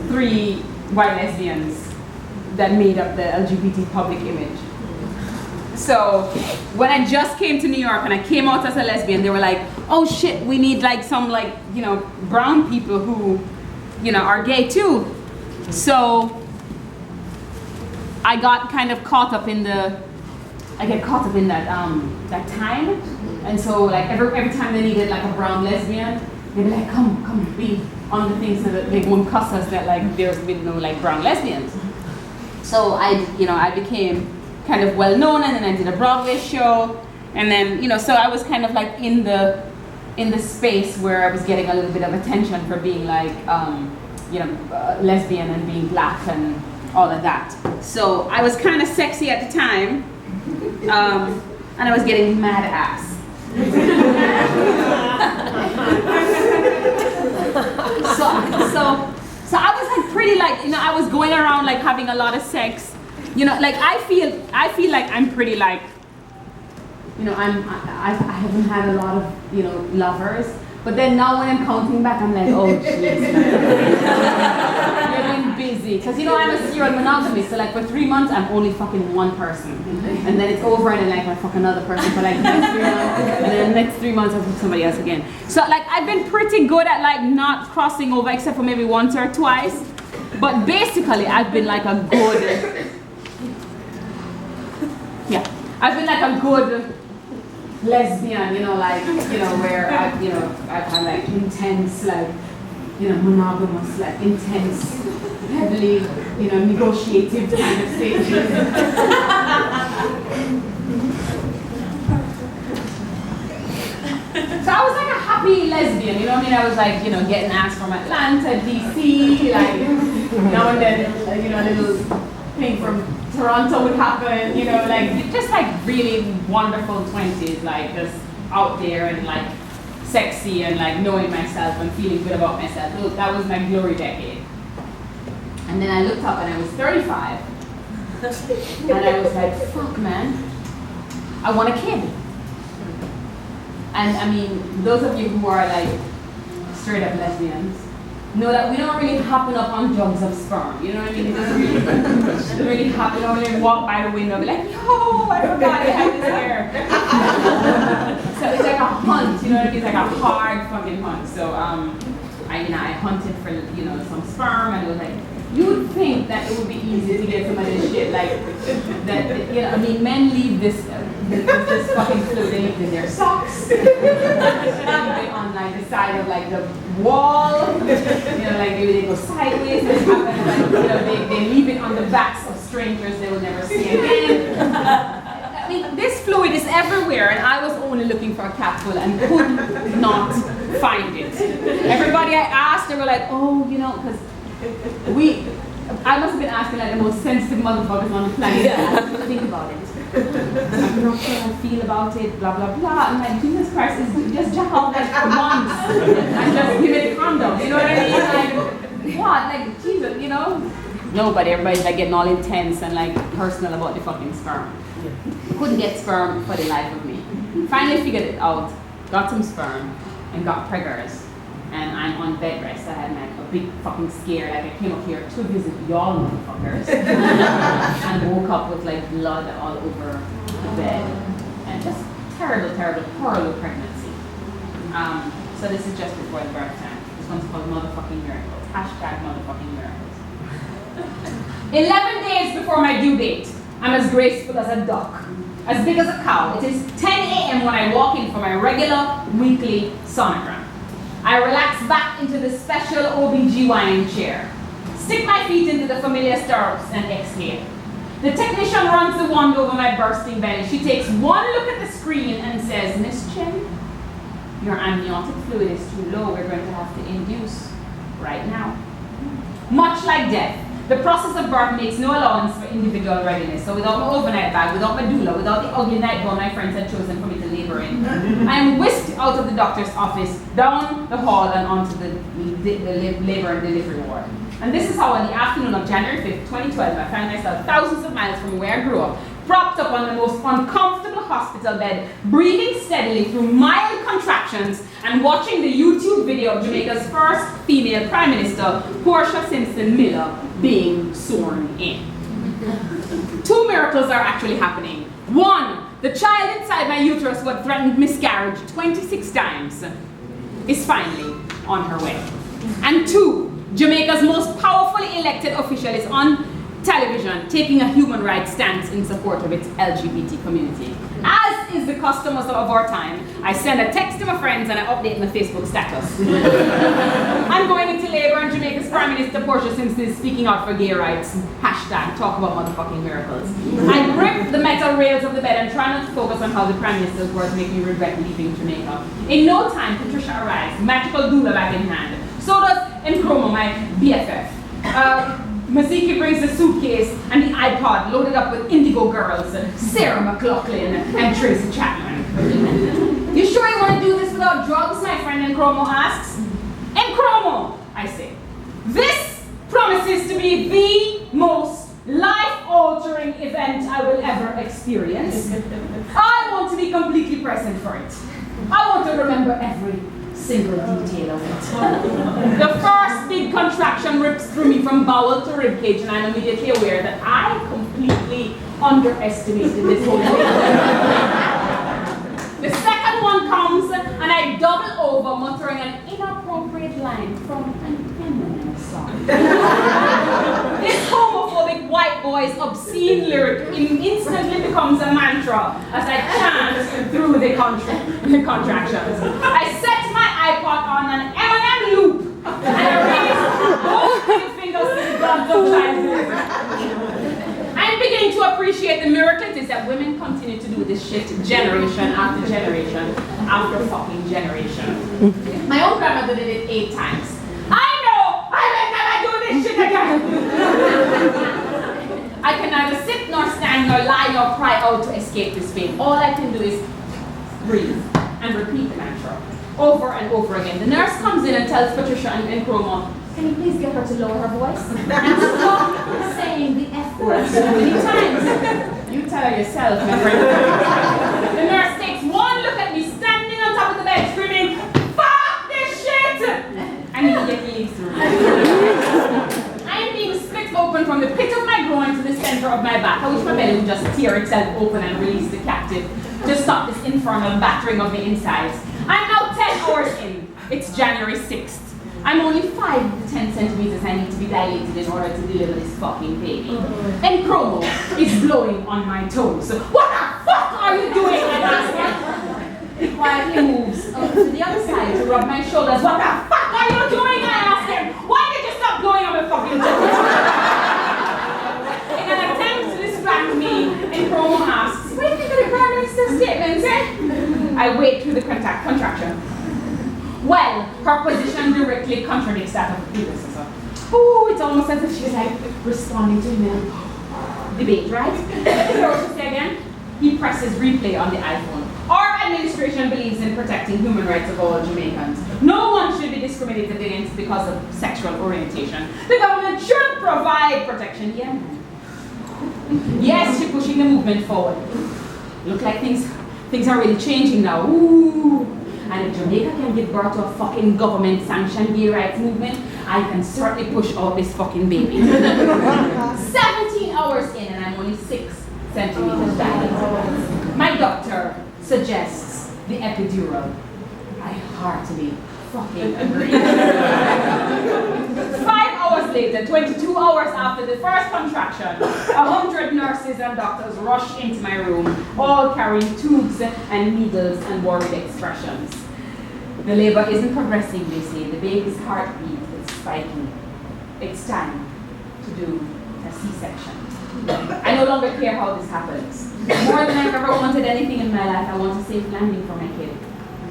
3 white lesbians that made up the LGBT public image. So when I just came to New York and I came out as a lesbian, they were like, oh shit, we need like some like, you know, brown people who, you know, are gay too. So I got kind of caught up in that that time. And so like every time they needed like a brown lesbian, they'd be like, come be on the things so that they won't cuss us that like there's been no like brown lesbians. So I became kind of well known, and then I did a Broadway show, and then, you know, so I was kind of like in the space where I was getting a little bit of attention for being like, you know, lesbian and being black and all of that. So I was kind of sexy at the time, and I was getting mad ass. So I was like pretty like, you know, I was going around like having a lot of sex. You know, like I feel like I'm pretty like, you know, I haven't had a lot of, you know, lovers. But then now when I'm counting back, I'm like, oh jeez, you're been busy. Because, you know, I'm a serial monogamist, so like for 3 months, I'm only fucking one person. And then it's over and then like I fuck another person for like the next 3 months. And then the next 3 months, I fuck somebody else again. So like I've been pretty good at like not crossing over except for maybe once or twice. But basically, I've been like a good, I've been like a good lesbian, you know, like, you know, where I've had like intense, like, you know, monogamous, like intense, heavily, you know, negotiative kind of stages. So I was like a happy lesbian, you know what I mean? I was like, you know, getting asked from Atlanta, DC, like, now and then, you know, a little thing from Toronto would happen, you know, like just like really wonderful 20s, like just out there and like sexy and like knowing myself and feeling good about myself. That was my glory decade. And then I looked up and I was 35. And I was like, fuck man, I want a kid. And I mean, those of you who are like straight up lesbians know that we don't really happen up on jugs of sperm, you know what I mean? It doesn't really happen. We don't really walk by the window and be like, yo, I forgot I had this hair. So it's like a hunt, you know what I mean? It's like a hard fucking hunt. So I hunted for, you know, some sperm, and it was like, you would think that it would be easy to get some of this shit, like, that, you know, I mean, men leave this fucking fluid, they leave it in their socks, they leave it on, like, the side of, like, the wall, you know, like, maybe they go sideways, and happen, like, you know, they leave it on the backs of strangers they will never see again. I mean, this fluid is everywhere, and I was only looking for a capsule and could not find it. Everybody I asked, they were like, oh, you know, because I must have been asking like the most sensitive motherfuckers on the planet. Yeah. Think about it. I'm not sure how I feel about it, blah, blah, blah. I'm like, Jesus Christ, just jack off like once and just give it a condom. You know what I mean? Like, what? Like, Jesus, you know? Nobody, everybody's like getting all intense and like personal about the fucking sperm. Couldn't get sperm for the life of me. Finally figured it out, got some sperm, and got preggers. And I'm on bed rest. I had like a big fucking scare. Like I came up here to visit y'all motherfuckers and woke up with like blood all over the bed. And just terrible, horrible pregnancy. So this is just before the birth time. This one's called Motherfucking Miracles. Hashtag Motherfucking Miracles. 11 days before my due date, I'm as graceful as a duck, as big as a cow. It is 10 a.m. when I walk in for my regular weekly sonogram. I relax back into the special OBGYN chair, stick my feet into the familiar stirrups and exhale. The technician runs the wand over my bursting belly. She takes one look at the screen and says, Miss Chen, your amniotic fluid is too low. We're going to have to induce right now. Much like death, the process of birth makes no allowance for individual readiness. So without my overnight bag, without my doula, without the ugly nightgown my friends had chosen for me to labor in, I am whisked out of the doctor's office, down the hall and onto the labor and delivery ward. And this is how on the afternoon of January 5th, 2012, I found myself thousands of miles from where I grew up, propped up on the most uncomfortable hospital bed, breathing steadily through mild contractions, and watching the YouTube video of Jamaica's first female Prime Minister, Portia Simpson Miller, being sworn in. 2 miracles are actually happening. 1, the child inside my uterus who had threatened miscarriage 26 times is finally on her way. And 2, Jamaica's most powerfully elected official is on television taking a human rights stance in support of its LGBT community. As is the custom of our time, I send a text to my friends and I update my Facebook status. I'm going into labor and Jamaica's Prime Minister Portia Simpson is speaking out for gay rights. Hashtag talk about motherfucking miracles. I grip the metal rails of the bed and try not to focus on how the Prime Minister's words make me regret leaving Jamaica. In no time, Patricia arrives, magical doula bag in hand. So does Nkrumah, my BFF. Maziki brings the suitcase and the iPod loaded up with Indigo Girls, Sarah McLachlan, and Tracy Chapman. You sure you want to do this without drugs, my friend Nkrumah asks? Nkrumah, I say. This promises to be the most life-altering event I will ever experience. I want to be completely present for it. I want to remember every single detail of it. The first big contraction rips through me from bowel to ribcage, and I'm immediately aware that I completely underestimated this whole thing. The second one comes, and I double over, muttering an inappropriate line from an Eminem song. This homophobic white boy's obscene lyric instantly becomes a mantra as I chant through the contractions. I set my iPod on an Eminem loop, and I raise both my fingers to the gods of childhood. I'm beginning to appreciate the miracle it is that women continue to do this shit generation after generation after fucking generation. My own grandmother did it 8 times. I know I will never do this shit again. I can neither sit nor stand nor lie nor cry out to escape this pain. All I can do is breathe and repeat the mantra over and over again. The nurse comes in and tells Patricia and Nkrumah, can you please get her to lower her voice and stop saying the F word so many times? You tell her yourself, my friend. The nurse takes one look at me standing on top of the bed screaming, fuck this shit! And immediately leaves the room. I'm being split open from the pit of my groin to the center of my back. I wish my belly would just tear itself open and release the captive to stop this infernal battering of the insides. I'm now 10 hours in. It's January 6th. I'm only 5 of the 10 centimeters I need to be dilated in order to deliver this fucking baby. Nkrumah is blowing on my toes. What the fuck are you doing? I ask him. He quietly moves to the other side to rub my shoulders. What the fuck are you doing? I ask him. Why did you stop blowing on my fucking toes? In an attempt to distract me, Nkrumah asks, what do you think of the Prime Minister's statement, eh? I wait through the contraction. Well, her position directly contradicts that of the predecessor. Oh, it's almost as if she's like responding to him in a debate, right? Hear what she say again? He presses replay on the iPhone. Our administration believes in protecting human rights of all Jamaicans. No one should be discriminated against because of sexual orientation. The government should provide protection. Yeah, man. Yes, she's pushing the movement forward. Look like things are really changing now. Ooh. And if Jamaica can give birth to a fucking government-sanctioned gay rights movement, I can certainly push out this fucking baby. 17 hours in and I'm only 6 centimeters dilated. My doctor suggests the epidural. I heartily fucking agree. 5 hours later, 22 hours after the first contraction, 100 nurses and doctors rush into my room, all carrying tubes and needles and worried expressions. The labor isn't progressing, they say. The baby's heartbeat is spiking. It's time to do a C-section. I no longer care how this happens. More than I've ever wanted anything in my life, I want a safe landing for my kid.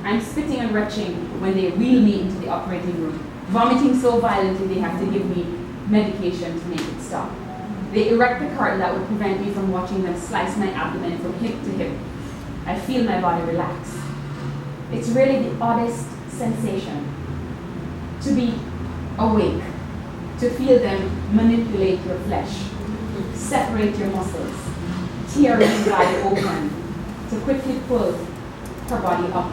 I'm spitting and retching when they wheel me into the operating room, vomiting so violently they have to give me medication to make it stop. They erect the curtain that would prevent me from watching them slice my abdomen from hip to hip. I feel my body relax. It's really the oddest sensation to be awake, to feel them manipulate your flesh, separate your muscles, tearing wide open, to quickly pull her body up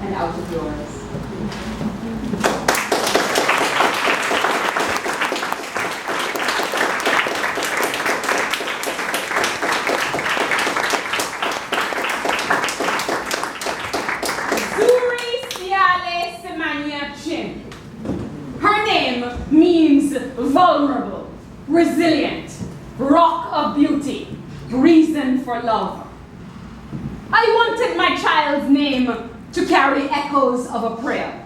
and out of yours. Her name means vulnerable, resilient, rock of beauty, reason for love. I wanted my child's name to carry echoes of a prayer.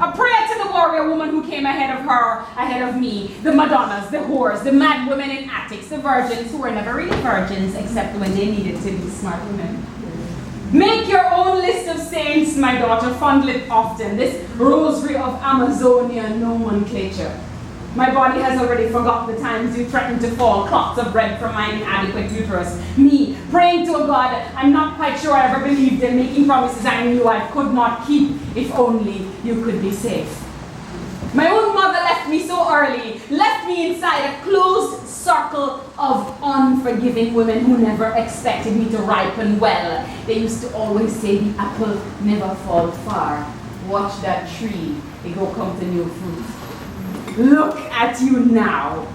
A prayer to the warrior woman who came ahead of her, ahead of me, the Madonnas, the whores, the mad women in attics, the virgins who were never really virgins except when they needed to be smart women. Make your own list of saints, my daughter, fondle it often, this rosary of Amazonian nomenclature. My body has already forgot the times you threatened to fall clots of bread from my inadequate uterus. Me, praying to a God I'm not quite sure I ever believed in, making promises I knew I could not keep, if only you could be safe. My own mother left me so early, left me inside a closed circle of unforgiving women who never expected me to ripen well. They used to always say the apple never falls far. Watch that tree, it will come to new fruit. Look at you now.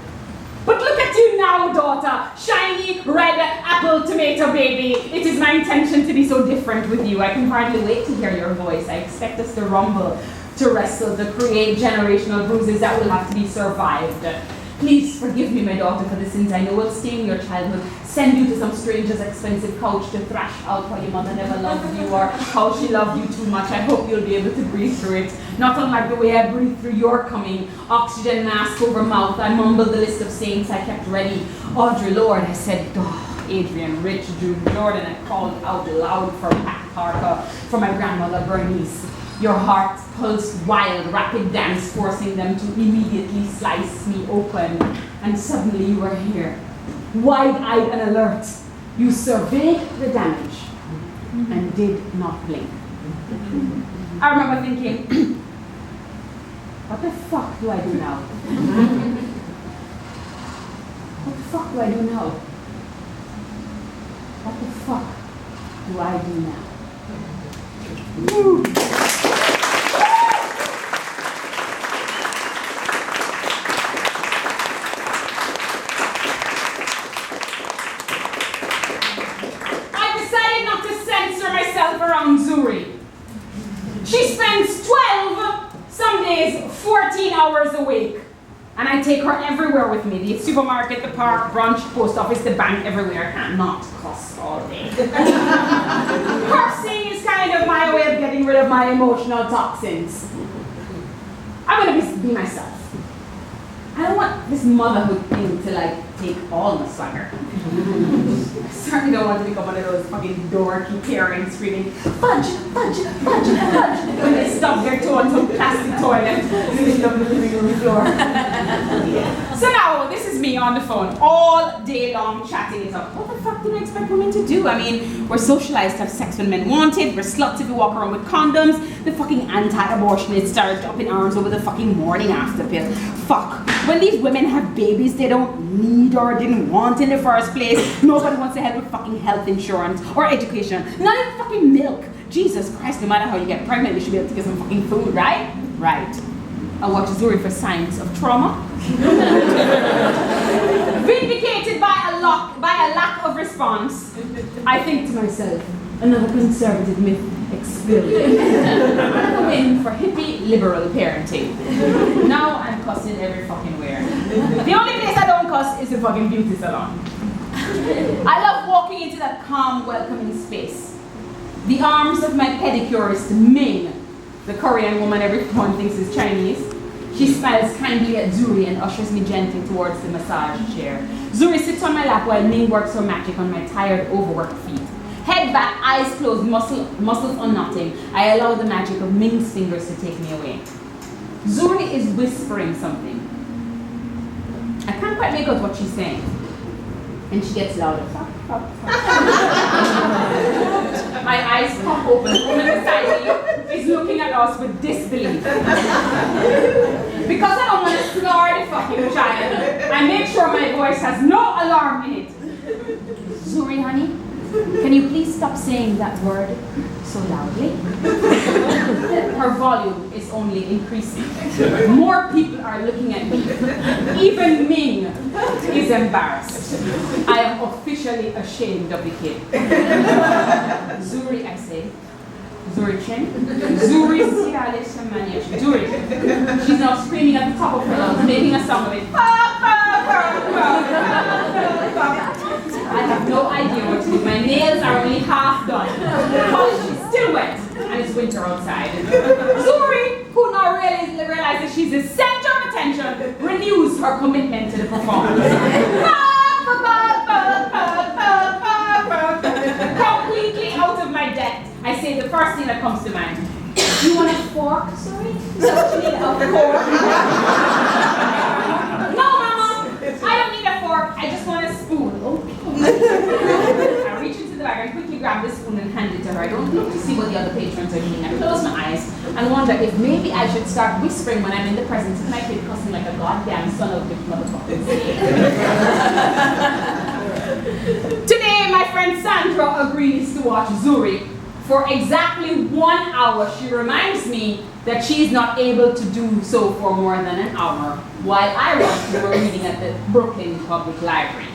But look at you now, daughter. Shiny, red, apple, tomato baby. It is my intention to be so different with you. I can hardly wait to hear your voice. I expect us to rumble, to wrestle, to create generational bruises that will have to be survived. Please forgive me, my daughter, for the sins I know will stain your childhood, send you to some stranger's expensive couch to thrash out how your mother never loved you or how she loved you too much. I hope you'll be able to breathe through it. Not unlike the way I breathed through your coming. Oxygen mask over mouth. I mumbled the list of saints I kept ready. Audrey Lorde, I said, oh, Adrian, Rich, Jude, Jordan. I called out loud for Pat Parker, for my grandmother Bernice. Your heart pulsed wild, rapid dance, forcing them to immediately slice me open. And suddenly you were here, wide-eyed and alert. You surveyed the damage and did not blink. I remember thinking, what the fuck do I do now? What the fuck do I do now? What the fuck do I do now? Woo. Around Zuri. She spends 12, some days 14 hours a week. And I take her everywhere with me. The supermarket, the park, brunch, post office, the bank, everywhere. I cannot cuss all day. Cursing is kind of my way of getting rid of my emotional toxins. I'm gonna be myself. I don't want this motherhood thing to like take all my swagger. I certainly don't want to become one of those fucking dorky parents screaming, fudge, fudge, fudge, fudge, when they stub their toe on some plastic toilet in the middle of the living room floor. So now, this is me on the phone all day long chatting it up. What the fuck did I expect women to do? I mean, we're socialized to have sex when men want it, we're sluts if we walk around with condoms, the fucking anti-abortionists started up in arms over the fucking morning after pill. Fuck. When these women have babies they don't need or didn't want in the first place, nobody wants to help with fucking health insurance or education. Not even fucking milk. Jesus Christ, no matter how you get pregnant, you should be able to get some fucking food, right? Right. I watch Zuri for signs of trauma. Vindicated by a lack of response, I think to myself, another conservative myth exploded. I'm in for hippie liberal parenting. Now I'm cussing every fucking where. The only place I don't cuss is the fucking beauty salon. I love walking into that calm, welcoming space. The arms of my pedicurist Ming, the Korean woman everyone thinks is Chinese. She smiles kindly at Zuri and ushers me gently towards the massage chair. Zuri sits on my lap while Ming works her magic on my tired, overworked feet. Head back, eyes closed, muscles unknotting. I allow the magic of Ming's fingers to take me away. Zuri is whispering something. I can't quite make out what she's saying. And she gets louder. My eyes pop open. The woman beside me is looking at us with disbelief. Because I don't want to snore the fucking child, I make sure my voice has no alarm in it. Zuri, honey, can you please stop saying that word so loudly? Her volume is only increasing. More people are looking at me. Even Ming is embarrassed. I am officially ashamed of the kid. Zuri, I say. Zuri Chin. Zuri Siale Shamanya. Zuri. She's now screaming at the top of her lungs, making a song of it. I have no idea what to do. My nails are only half done. Polish is still wet, and it's winter outside. Zuri, who now realizes she's the center of attention, renews her commitment to the performance. Completely out of my depth, I say the first thing that comes to mind. You want a fork, Zuri? Is that what you need, a fork? No, Mama, I don't need a fork. I just want a spoon. Okay. I reach into the bag and quickly grab the spoon and hand it to her. I don't look to see what the other patrons are doing. I close my eyes and wonder if maybe I should start whispering when I'm in the presence of my kid cussing like a goddamn son of a bitch motherfucker. Today, my friend Sandra agrees to watch Zuri. For exactly 1 hour, she reminds me that she is not able to do so for more than an hour, while I was reading at the Brooklyn Public Library.